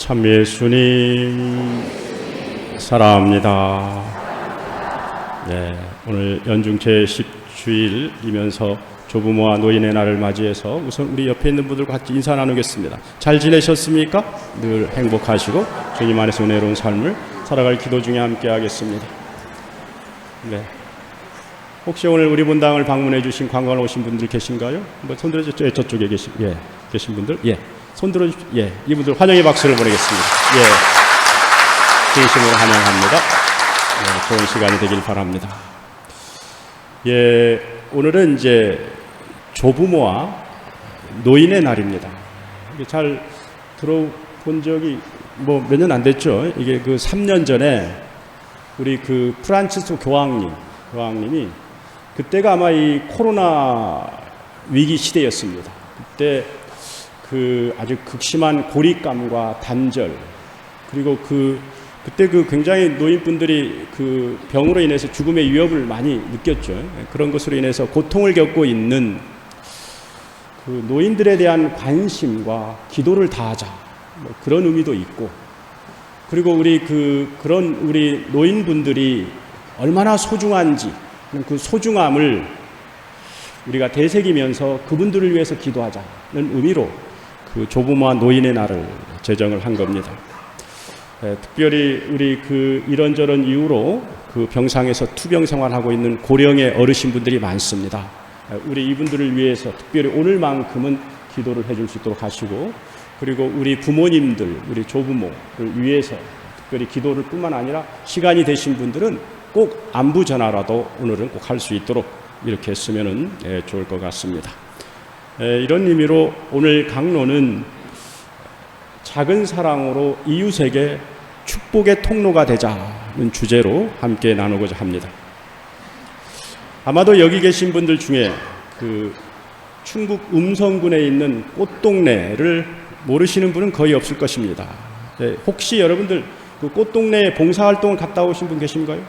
참 예수님 사랑합니다. 네, 오늘 연중 제10주일이면서 조부모와 노인의 날을 맞이해서 우선 우리 옆에 있는 분들과 같이 인사 나누겠습니다. 잘 지내셨습니까? 늘 행복하시고 주님 안에서 은혜로운 삶을 살아갈 기도 중에 함께 하겠습니다. 네. 혹시 오늘 우리 본당을 방문해 주신 관광을 오신 분들 계신가요? 한번 손 들어주세요. 저쪽에 계신 분들. 손 들어주십시오. 이분들 환영의 박수를 보내겠습니다. 진심으로 환영합니다. 좋은 시간이 되길 바랍니다. 오늘은 이제 조부모와 노인의 날입니다. 잘 들어본 적이 몇 년 안 됐죠. 이게 3년 전에 우리 프란치스코 교황님이 그때가 아마 이 코로나 위기 시대였습니다. 그때 아주 극심한 고립감과 단절, 그리고 그때 굉장히 노인분들이 병으로 인해서 죽음의 위협을 많이 느꼈죠. 그런 것으로 인해서 고통을 겪고 있는 노인들에 대한 관심과 기도를 다하자, 그런 의미도 있고, 그리고 그런 우리 노인분들이 얼마나 소중한지 그 소중함을 우리가 되새기면서 그분들을 위해서 기도하자는 의미로 조부모와 노인의 날을 제정을 한 겁니다. 특별히 우리 이런저런 이유로 병상에서 투병 생활하고 있는 고령의 어르신분들이 많습니다. 우리 이분들을 위해서 특별히 오늘만큼은 기도를 해줄 수 있도록 하시고, 그리고 우리 부모님들, 우리 조부모를 위해서 특별히 기도를 뿐만 아니라 시간이 되신 분들은 꼭 안부 전화라도 오늘은 꼭 할 수 있도록 이렇게 했으면 좋을 것 같습니다. 이런 의미로 오늘 강론은 작은 사랑으로 이웃에게 축복의 통로가 되자는 주제로 함께 나누고자 합니다. 아마도 여기 계신 분들 중에 충북 음성군에 있는 꽃동네를 모르시는 분은 거의 없을 것입니다. 혹시 여러분들 꽃동네 봉사활동을 갔다 오신 분 계신가요?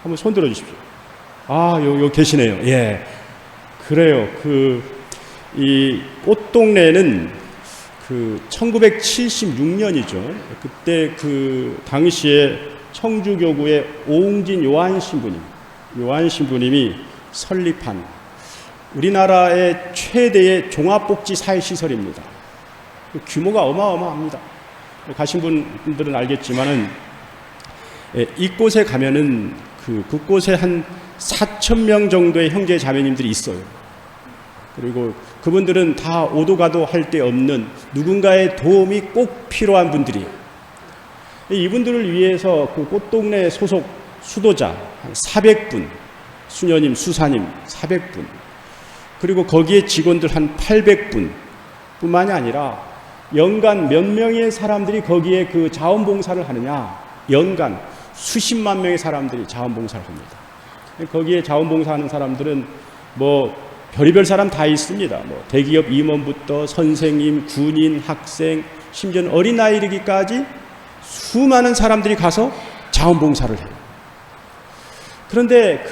한번 손 들어 주십시오. 요 계시네요. 그래요. 이 꽃동네는 1976년이죠. 그때 당시에 청주교구의 오웅진 요한 신부님이 설립한 우리나라의 최대의 종합복지사회시설입니다. 규모가 어마어마합니다. 가신 분들은 알겠지만은 이곳에 가면은 그곳에 한 4,000명 정도의 형제 자매님들이 있어요. 그리고 그분들은 다 오도 가도 할 데 없는 누군가의 도움이 꼭 필요한 분들이에요. 이분들을 위해서 꽃동네 소속 수도자 한 400분, 수녀님, 수사님 400분, 그리고 거기에 직원들 한 800분 뿐만이 아니라 연간 몇 명의 사람들이 거기에 자원봉사를 하느냐, 연간 수십만 명의 사람들이 자원봉사를 합니다. 거기에 자원봉사하는 사람들은 별의별 사람 다 있습니다. 대기업 임원부터 선생님, 군인, 학생, 심지어는 어린아이 이르기까지 수많은 사람들이 가서 자원봉사를 해요. 그런데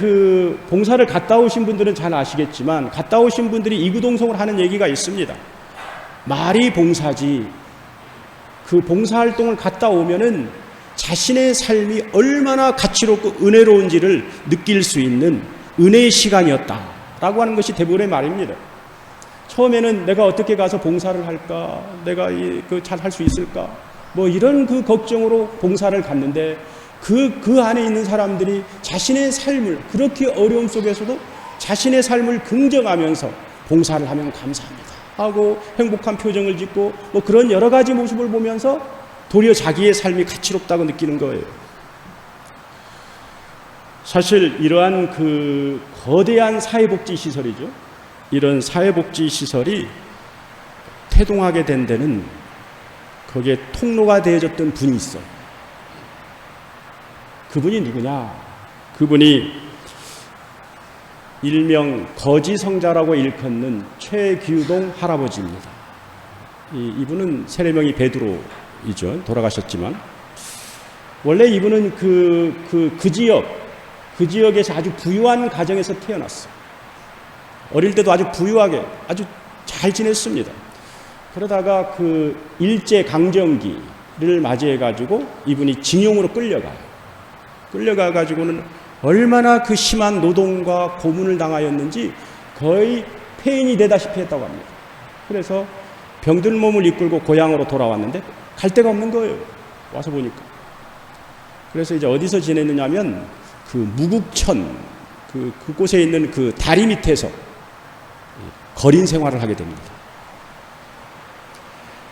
봉사를 갔다 오신 분들은 잘 아시겠지만, 갔다 오신 분들이 이구동성을 하는 얘기가 있습니다. 말이 봉사지, 봉사활동을 갔다 오면은 자신의 삶이 얼마나 가치롭고 은혜로운지를 느낄 수 있는 은혜의 시간이었다라고 하는 것이 대부분의 말입니다. 처음에는 내가 어떻게 가서 봉사를 할까? 내가 잘 할 수 있을까? 이런 걱정으로 봉사를 갔는데 그 안에 있는 사람들이 자신의 삶을 그렇게 어려움 속에서도 자신의 삶을 긍정하면서 봉사를 하면 감사합니다 하고 행복한 표정을 짓고 그런 여러 가지 모습을 보면서 도리어 자기의 삶이 가치롭다고 느끼는 거예요. 사실 이러한 거대한 사회복지시설이죠. 이런 사회복지시설이 태동하게 된 데는 거기에 통로가 되어졌던 분이 있어요. 그분이 누구냐? 그분이 일명 거지성자라고 일컫는 최규동 할아버지입니다. 이분은 세례명이 베드로이죠. 돌아가셨지만 원래 이분은 그 지역에서 아주 부유한 가정에서 태어났어요. 어릴 때도 아주 부유하게 아주 잘 지냈습니다. 그러다가 일제 강점기 맞이해가지고 이분이 징용으로 끌려가요. 끌려가가지고는 얼마나 그 심한 노동과 고문을 당하였는지 거의 폐인이 되다시피 했다고 합니다. 그래서 병든 몸을 이끌고 고향으로 돌아왔는데 갈 데가 없는 거예요. 와서 보니까. 그래서 이제 어디서 지냈느냐 하면 그 무국천, 그곳에 있는 그 다리 밑에서 거린 생활을 하게 됩니다.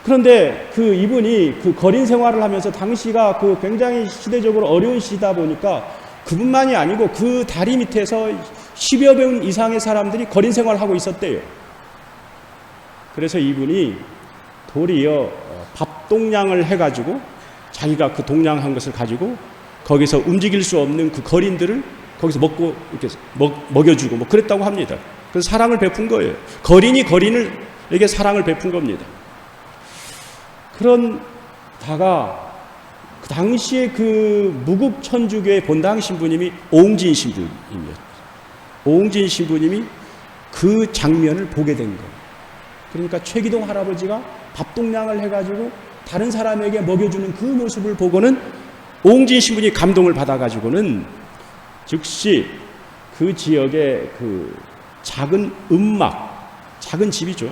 그런데 그 이분이 그 거린 생활을 하면서 당시가 그 굉장히 시대적으로 어려운 시기다 보니까 그분만이 아니고 그 다리 밑에서 10여 명 이상의 사람들이 거린 생활을 하고 있었대요. 그래서 이분이 도리어 밥동량을 해가지고 자기가 그 동량한 것을 가지고 거기서 움직일 수 없는 그 거린들을 거기서 먹고 이렇게 먹여주고 뭐 그랬다고 합니다. 그래서 사랑을 베푼 거예요. 거린이 거린을에게 사랑을 베푼 겁니다. 그런다가 그 당시에 그 무국천주교의 본당 신부님이 오웅진 신부님이었죠. 오웅진 신부님이 그 장면을 보게 된 거예요. 그러니까 최기동 할아버지가 밥동량을 해가지고 다른 사람에게 먹여주는 그 모습을 보고는 오웅진 신부님이 감동을 받아가지고는 즉시 그 지역에 그 작은 작은 집이죠.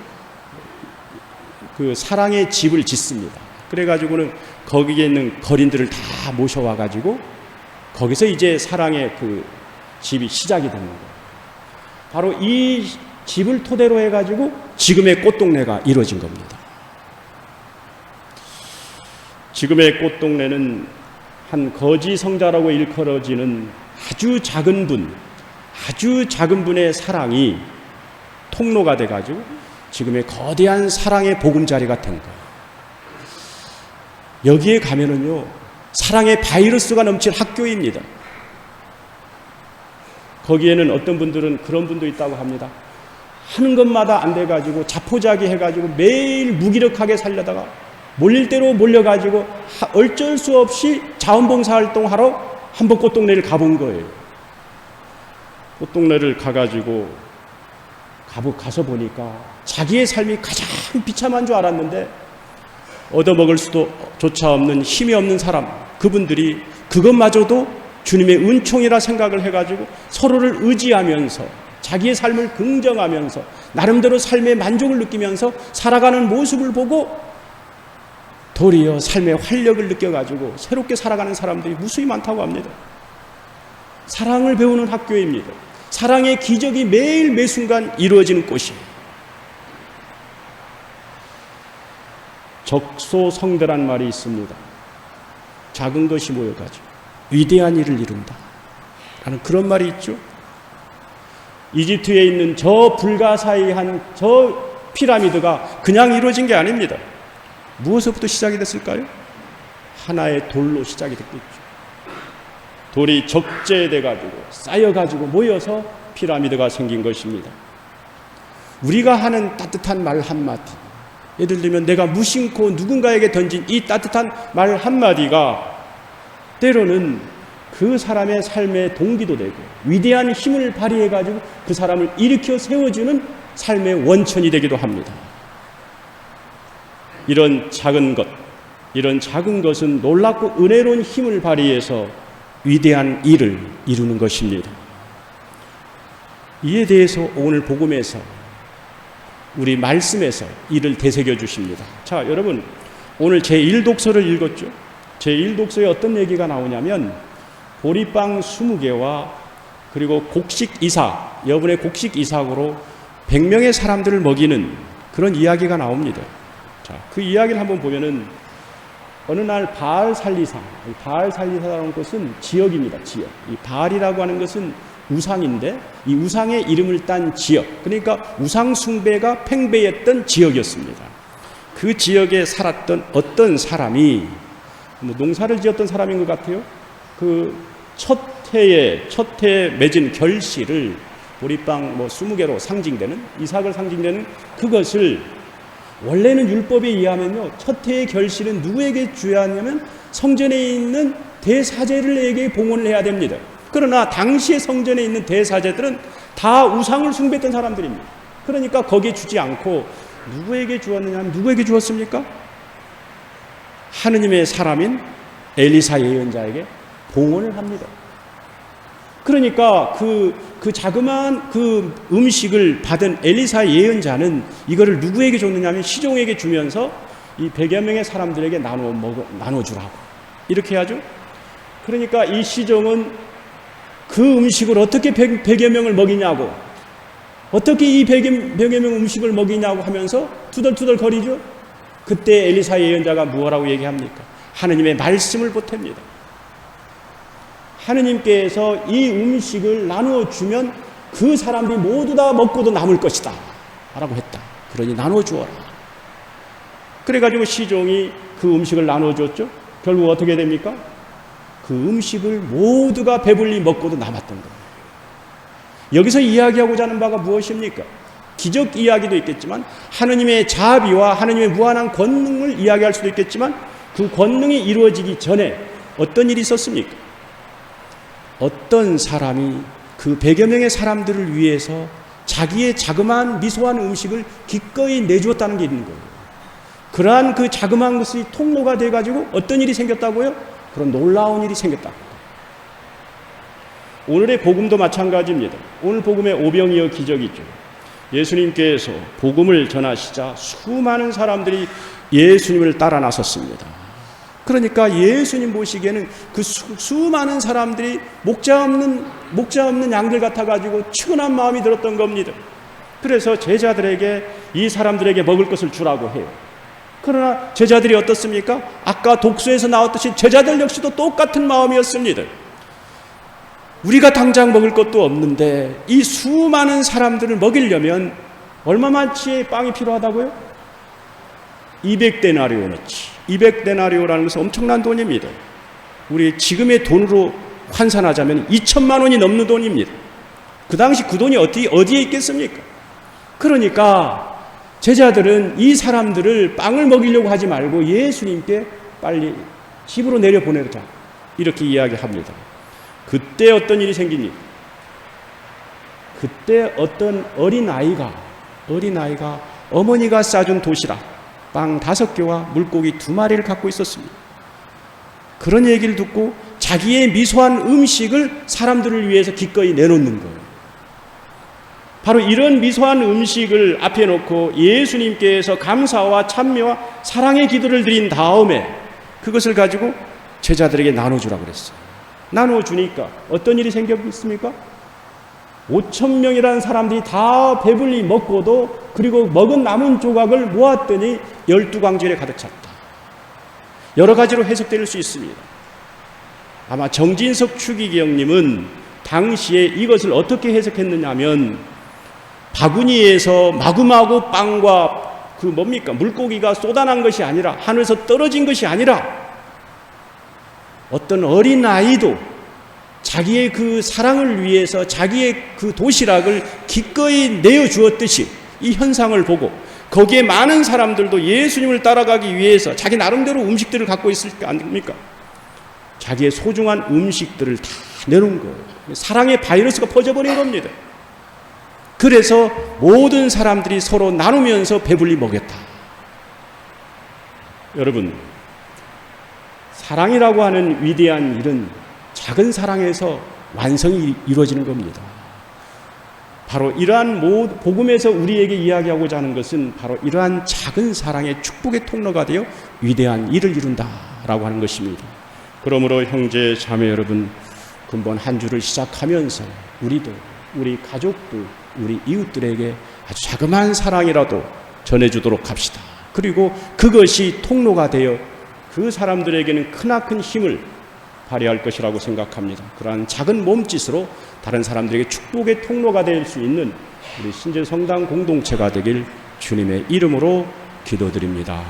그 사랑의 집을 짓습니다. 그래가지고는 거기에 있는 거린들을 다 모셔와가지고 거기서 이제 사랑의 그 집이 시작이 되는 거예요. 바로 이 집을 토대로 해가지고 지금의 꽃동네가 이루어진 겁니다. 지금의 꽃동네는 한 거지 성자라고 일컬어지는 아주 작은 분의 사랑이 통로가 돼가지고 지금의 거대한 사랑의 보금자리가 된 거예요. 여기에 가면은요, 사랑의 바이러스가 넘칠 학교입니다. 거기에는 어떤 분들은 그런 분도 있다고 합니다. 하는 것마다 안 돼가지고 자포자기 해가지고 매일 무기력하게 살려다가 몰릴 대로 몰려가지고 어쩔 수 없이 자원봉사활동하러 한번 꽃동네를 가본 거예요. 꽃동네를 가가지고 가서 보니까 자기의 삶이 가장 비참한 줄 알았는데 얻어먹을 수도 조차 없는 힘이 없는 사람, 그분들이 그것마저도 주님의 은총이라 생각을 해가지고 서로를 의지하면서 자기의 삶을 긍정하면서 나름대로 삶의 만족을 느끼면서 살아가는 모습을 보고 도리어 삶의 활력을 느껴가지고 새롭게 살아가는 사람들이 무수히 많다고 합니다. 사랑을 배우는 학교입니다. 사랑의 기적이 매일 매순간 이루어지는 곳이에요. 적소성대란 말이 있습니다. 작은 것이 모여가지고 위대한 일을 이룬다 라는 그런 말이 있죠. 이집트에 있는 저 불가사의한 저 피라미드가 그냥 이루어진 게 아닙니다. 무엇으로부터 시작이 됐을까요? 하나의 돌로 시작이 됐겠죠. 돌이 적재돼가지고 쌓여가지고 모여서 피라미드가 생긴 것입니다. 우리가 하는 따뜻한 말 한마디, 예를 들면 내가 무심코 누군가에게 던진 이 따뜻한 말 한마디가 때로는 그 사람의 삶의 동기도 되고 위대한 힘을 발휘해가지고 그 사람을 일으켜 세워주는 삶의 원천이 되기도 합니다. 이런 작은 것은 놀랍고 은혜로운 힘을 발휘해서 위대한 일을 이루는 것입니다. 이에 대해서 오늘 복음에서 우리 말씀에서 이를 되새겨 주십니다. 자, 여러분 오늘 제1독서를 읽었죠. 제1독서에 어떤 얘기가 나오냐면 보리빵 20개와 그리고 곡식 이삭, 여분의 곡식 이삭으로 100명의 사람들을 먹이는 그런 이야기가 나옵니다. 자, 그 이야기를 한번 보면은 어느 날 바알살리사라는 것은 지역입니다. 지역. 이 바알이라고 하는 것은 우상인데 이 우상의 이름을 딴 지역, 그러니까 우상 숭배가 팽배했던 지역이었습니다. 그 지역에 살았던 어떤 사람이 농사를 지었던 사람인 것 같아요. 그 첫 해에 맺은 결실을 보리빵 20개로 상징되는, 이삭을 상징되는 그것을 원래는 율법에 의하면요, 첫 해의 결실은 누구에게 줘야 하냐면 성전에 있는 대사제들에게 봉헌을 해야 됩니다. 그러나 당시의 성전에 있는 대사제들은 다 우상을 숭배했던 사람들입니다. 그러니까 거기에 주지 않고 누구에게 주었느냐 하면 누구에게 주었습니까? 하느님의 사람인 엘리사 예언자에게 봉헌을 합니다. 그러니까 그 자그마한 그 음식을 받은 엘리사 예언자는 이거를 누구에게 줬느냐면 시종에게 주면서 이 100여 명의 사람들에게 나눠주라고 이렇게 하죠. 그러니까 이 시종은 그 음식을 어떻게 100여 명을 먹이냐고, 어떻게 이 100여 명 음식을 먹이냐고 하면서 투덜투덜 거리죠. 그때 엘리사 예언자가 무엇라고 얘기합니까? 하느님의 말씀을 보탭니다. 하느님께서 이 음식을 나누어 주면 그 사람들이 모두 다 먹고도 남을 것이다 라고 했다. 그러니 나누어 주어라. 그래가지고 시종이 그 음식을 나누어 줬죠. 결국 어떻게 됩니까? 그 음식을 모두가 배불리 먹고도 남았던 거예요. 여기서 이야기하고자 하는 바가 무엇입니까? 기적 이야기도 있겠지만 하느님의 자비와 하느님의 무한한 권능을 이야기할 수도 있겠지만 그 권능이 이루어지기 전에 어떤 일이 있었습니까? 어떤 사람이 그 100여 명의 사람들을 위해서 자기의 자그마한 미소한 음식을 기꺼이 내주었다는 게 있는 거예요. 그러한 그 자그마한 것이 통로가 돼가지고 어떤 일이 생겼다고요? 그런 놀라운 일이 생겼다. 오늘의 복음도 마찬가지입니다. 오늘 복음의 오병이어 기적이죠. 예수님께서 복음을 전하시자 수많은 사람들이 예수님을 따라 나섰습니다. 그러니까 예수님 보시기에는 그 수많은 사람들이 목자 없는 양들 같아가지고 측은한 마음이 들었던 겁니다. 그래서 제자들에게 이 사람들에게 먹을 것을 주라고 해요. 그러나 제자들이 어떻습니까? 아까 독서에서 나왔듯이 제자들 역시도 똑같은 마음이었습니다. 우리가 당장 먹을 것도 없는데 이 수많은 사람들을 먹이려면 얼마만치의 빵이 필요하다고요? 200데나리오너치. 200데나리오라는 것은 엄청난 돈입니다. 우리 지금의 돈으로 환산하자면 2천만 원이 넘는 돈입니다. 그 당시 그 돈이 어디에 있겠습니까? 그러니까 제자들은 이 사람들을 빵을 먹이려고 하지 말고 예수님께 빨리 집으로 내려보내자 이렇게 이야기합니다. 그때 어떤 일이 생깁니까? 그때 어떤 어린아이가 어머니가 싸준 도시락 빵 5개와 물고기 2마리를 갖고 있었습니다. 그런 얘기를 듣고 자기의 미소한 음식을 사람들을 위해서 기꺼이 내놓는 거예요. 바로 이런 미소한 음식을 앞에 놓고 예수님께서 감사와 찬미와 사랑의 기도를 드린 다음에 그것을 가지고 제자들에게 나눠주라고 그랬어요. 나눠주니까 어떤 일이 생겼습니까? 5,000명이라는 사람들이 다 배불리 먹고도 그리고 먹은 남은 조각을 모았더니 12광절에 가득 찼다. 여러 가지로 해석될 수 있습니다. 아마 정진석 추기경님은 당시에 이것을 어떻게 해석했느냐 하면 바구니에서 마구마구 빵과 물고기가 쏟아난 것이 아니라 하늘에서 떨어진 것이 아니라 어떤 어린아이도 자기의 그 사랑을 위해서 자기의 그 도시락을 기꺼이 내어주었듯이 이 현상을 보고 거기에 많은 사람들도 예수님을 따라가기 위해서 자기 나름대로 음식들을 갖고 있을 거 아닙니까? 자기의 소중한 음식들을 다 내놓은 거예요. 사랑의 바이러스가 퍼져버린 겁니다. 그래서 모든 사람들이 서로 나누면서 배불리 먹였다. 여러분, 사랑이라고 하는 위대한 일은 작은 사랑에서 완성이 이루어지는 겁니다. 바로 이러한 복음에서 우리에게 이야기하고자 하는 것은 바로 이러한 작은 사랑의 축복의 통로가 되어 위대한 일을 이룬다라고 하는 것입니다. 그러므로 형제 자매 여러분, 근본 한 주를 시작하면서 우리도 우리 가족도 우리 이웃들에게 아주 자그마한 사랑이라도 전해주도록 합시다. 그리고 그것이 통로가 되어 그 사람들에게는 크나큰 힘을 발휘할 것이라고 생각합니다. 그러한 작은 몸짓으로 다른 사람들에게 축복의 통로가 될 수 있는 우리 신재성당 공동체가 되길 주님의 이름으로 기도드립니다.